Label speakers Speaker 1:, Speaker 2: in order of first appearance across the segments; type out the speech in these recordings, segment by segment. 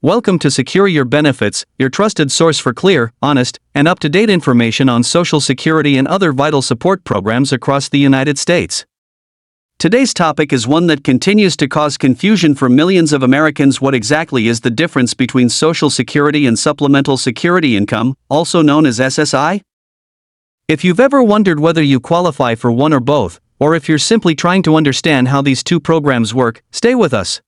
Speaker 1: Welcome to Secure Your Benefits, your trusted source for clear, honest, and up-to-date information on Social Security and other vital support programs across the United States. Today's topic is one that continues to cause confusion for millions of Americans. What exactly is the difference between Social Security and Supplemental Security Income, also known as SSI? If you've ever wondered whether you qualify for one or both, or if you're simply trying to understand how these two programs work, stay with us.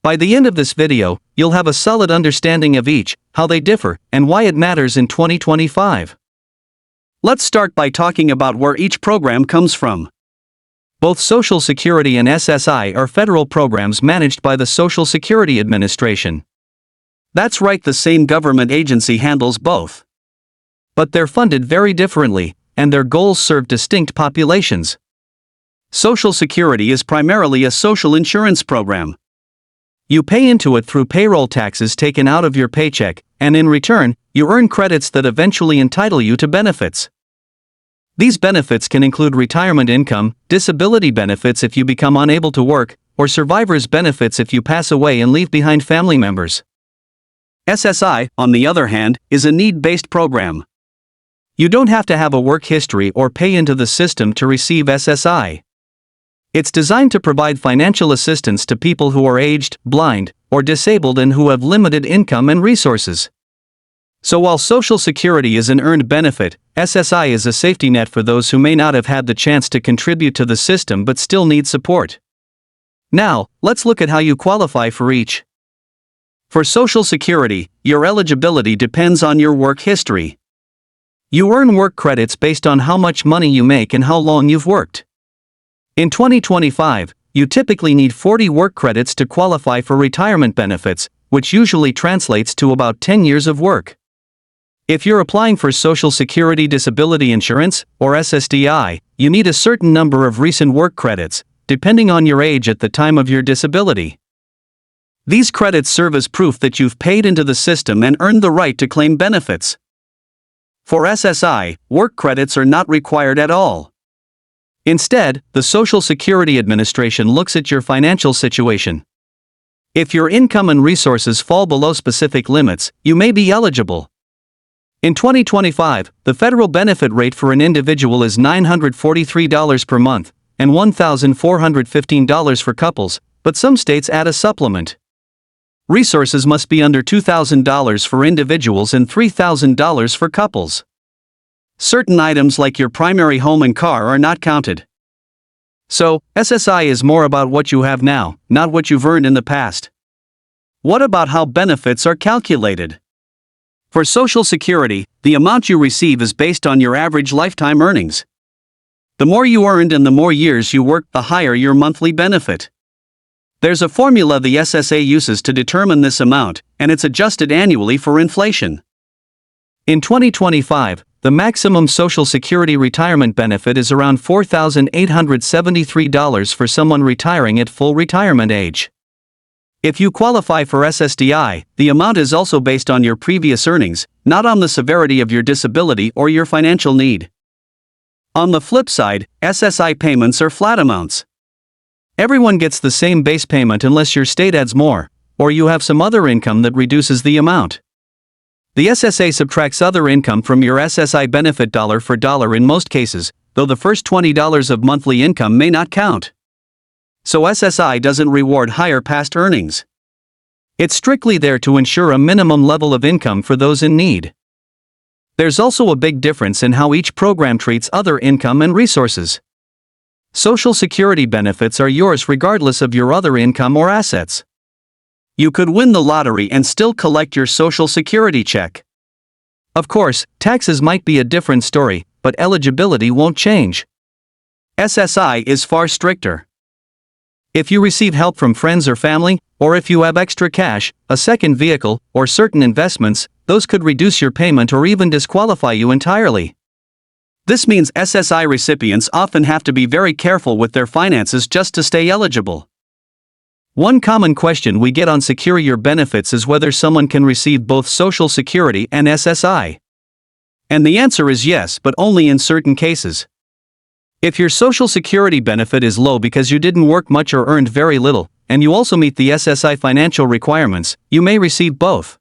Speaker 1: By the end of this video, you'll have a solid understanding of each, how they differ, and why it matters in 2025. Let's start by talking about where each program comes from. Both Social Security and SSI are federal programs managed by the Social Security Administration. That's right, the same government agency handles both. But they're funded very differently, and their goals serve distinct populations. Social Security is primarily a social insurance program. You pay into it through payroll taxes taken out of your paycheck, and in return, you earn credits that eventually entitle you to benefits. These benefits can include retirement income, disability benefits if you become unable to work, or survivor's benefits if you pass away and leave behind family members. SSI, on the other hand, is a need-based program. You don't have to have a work history or pay into the system to receive SSI. It's designed to provide financial assistance to people who are aged, blind, or disabled and who have limited income and resources. So while Social Security is an earned benefit, SSI is a safety net for those who may not have had the chance to contribute to the system but still need support. Now, let's look at how you qualify for each. For Social Security, your eligibility depends on your work history. You earn work credits based on how much money you make and how long you've worked. In 2025, you typically need 40 work credits to qualify for retirement benefits, which usually translates to about 10 years of work. If you're applying for Social Security Disability Insurance, or SSDI, you need a certain number of recent work credits, depending on your age at the time of your disability. These credits serve as proof that you've paid into the system and earned the right to claim benefits. For SSI, work credits are not required at all. Instead, the Social Security Administration looks at your financial situation. If your income and resources fall below specific limits, you may be eligible. In 2025, the federal benefit rate for an individual is $943 per month, and $1,415 for couples, but some states add a supplement. Resources must be under $2,000 for individuals and $3,000 for couples. Certain items like your primary home and car are not counted. So, SSI is more about what you have now, not what you've earned in the past. What about how benefits are calculated? For Social Security, the amount you receive is based on your average lifetime earnings. The more you earned and the more years you worked, the higher your monthly benefit. There's a formula the SSA uses to determine this amount, and it's adjusted annually for inflation. In 2025, the maximum Social Security retirement benefit is around $4,873 for someone retiring at full retirement age. If you qualify for SSDI, the amount is also based on your previous earnings, not on the severity of your disability or your financial need. On the flip side, SSI payments are flat amounts. Everyone gets the same base payment unless your state adds more, or you have some other income that reduces the amount. The SSA subtracts other income from your SSI benefit dollar for dollar in most cases, though the first $20 of monthly income may not count. So SSI doesn't reward higher past earnings. It's strictly there to ensure a minimum level of income for those in need. There's also a big difference in how each program treats other income and resources. Social Security benefits are yours regardless of your other income or assets. You could win the lottery and still collect your Social Security check. Of course, taxes might be a different story, but eligibility won't change. SSI is far stricter. If you receive help from friends or family, or if you have extra cash, a second vehicle, or certain investments, those could reduce your payment or even disqualify you entirely. This means SSI recipients often have to be very careful with their finances just to stay eligible. One common question we get on Secure Your Benefits is whether someone can receive both Social Security and SSI. And the answer is yes, but only in certain cases. If your Social Security benefit is low because you didn't work much or earned very little, and you also meet the SSI financial requirements, you may receive both.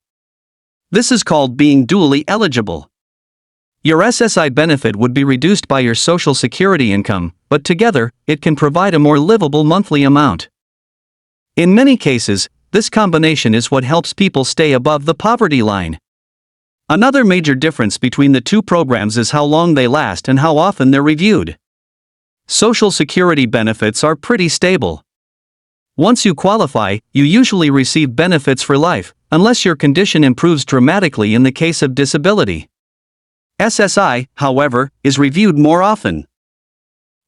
Speaker 1: This is called being dually eligible. Your SSI benefit would be reduced by your Social Security income, but together, it can provide a more livable monthly amount. In many cases, this combination is what helps people stay above the poverty line. Another major difference between the two programs is how long they last and how often they're reviewed. Social Security benefits are pretty stable. Once you qualify, you usually receive benefits for life, unless your condition improves dramatically in the case of disability. SSI, however, is reviewed more often.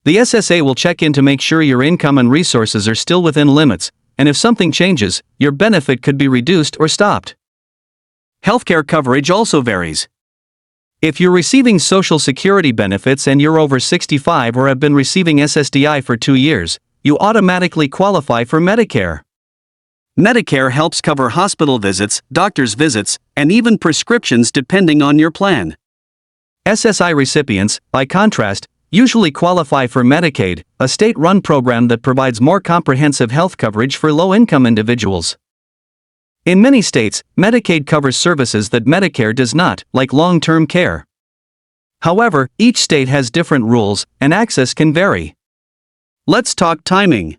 Speaker 1: The SSA will check in to make sure your income and resources are still within limits, and if something changes, your benefit could be reduced or stopped. Healthcare coverage also varies. If you're receiving Social Security benefits and you're over 65 or have been receiving SSDI for 2 years, you automatically qualify for Medicare. Medicare helps cover hospital visits, doctor's visits, and even prescriptions depending on your plan. SSI recipients, by contrast, usually qualify for Medicaid, a state-run program that provides more comprehensive health coverage for low-income individuals. In many states, Medicaid covers services that Medicare does not, like long-term care. However, each state has different rules, and access can vary. Let's talk timing.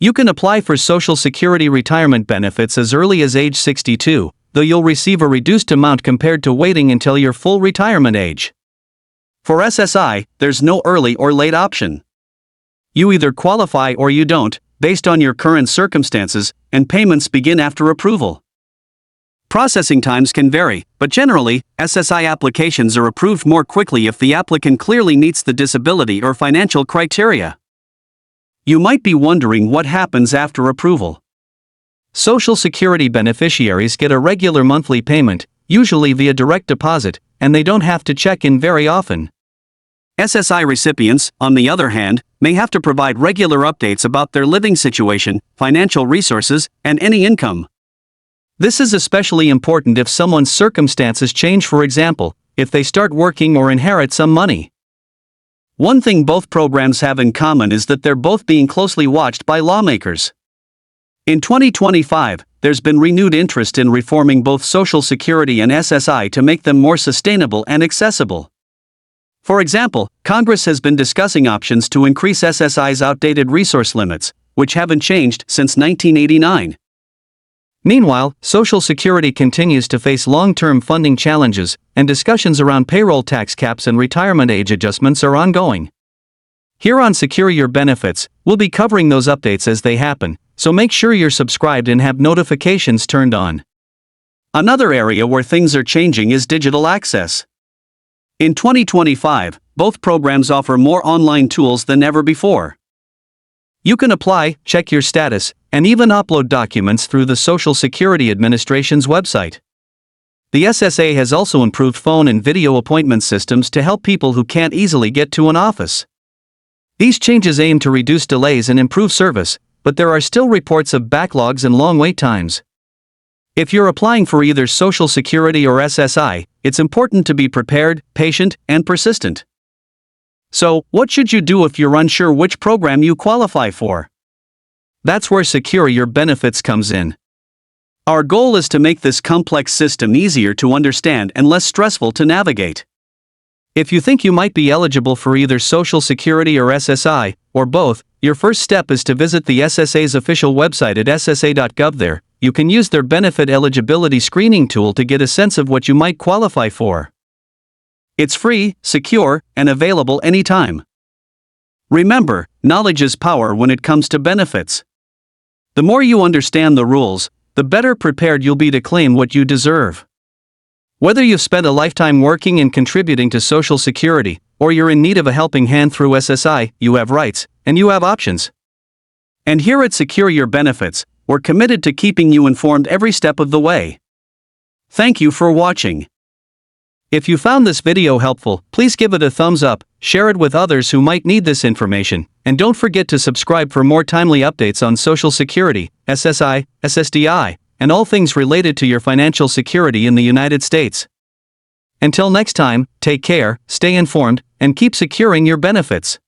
Speaker 1: You can apply for Social Security retirement benefits as early as age 62, though you'll receive a reduced amount compared to waiting until your full retirement age. For SSI, there's no early or late option. You either qualify or you don't, based on your current circumstances, and payments begin after approval. Processing times can vary, but generally, SSI applications are approved more quickly if the applicant clearly meets the disability or financial criteria. You might be wondering what happens after approval. Social Security beneficiaries get a regular monthly payment, usually via direct deposit, and they don't have to check in very often. SSI recipients, on the other hand, may have to provide regular updates about their living situation, financial resources, and any income. This is especially important if someone's circumstances change, for example, if they start working or inherit some money. One thing both programs have in common is that they're both being closely watched by lawmakers. In 2025, there's been renewed interest in reforming both Social Security and SSI to make them more sustainable and accessible. For example, Congress has been discussing options to increase SSI's outdated resource limits, which haven't changed since 1989. Meanwhile, Social Security continues to face long-term funding challenges, and discussions around payroll tax caps and retirement age adjustments are ongoing. Here on Secure Your Benefits, we'll be covering those updates as they happen, so make sure you're subscribed and have notifications turned on. Another area where things are changing is digital access. In 2025, both programs offer more online tools than ever before. You can apply, check your status, and even upload documents through the Social Security Administration's website. The SSA has also improved phone and video appointment systems to help people who can't easily get to an office. These changes aim to reduce delays and improve service, but there are still reports of backlogs and long wait times. If you're applying for either Social Security or SSI, it's important to be prepared, patient, and persistent. So, what should you do if you're unsure which program you qualify for? That's where Secure Your Benefits comes in. Our goal is to make this complex system easier to understand and less stressful to navigate. If you think you might be eligible for either Social Security or SSI, or both, your first step is to visit the SSA's official website at ssa.gov. There, you can use their benefit eligibility screening tool to get a sense of what you might qualify for. It's free, secure, and available anytime. Remember, knowledge is power when it comes to benefits. The more you understand the rules, the better prepared you'll be to claim what you deserve. Whether you've spent a lifetime working and contributing to Social Security, or you're in need of a helping hand through SSI, you have rights, and you have options. And here at Secure Your Benefits, we're committed to keeping you informed every step of the way. Thank you for watching. If you found this video helpful, please give it a thumbs up, share it with others who might need this information, and don't forget to subscribe for more timely updates on Social Security, SSI, SSDI, and all things related to your financial security in the United States. Until next time, take care, stay informed, and keep securing your benefits.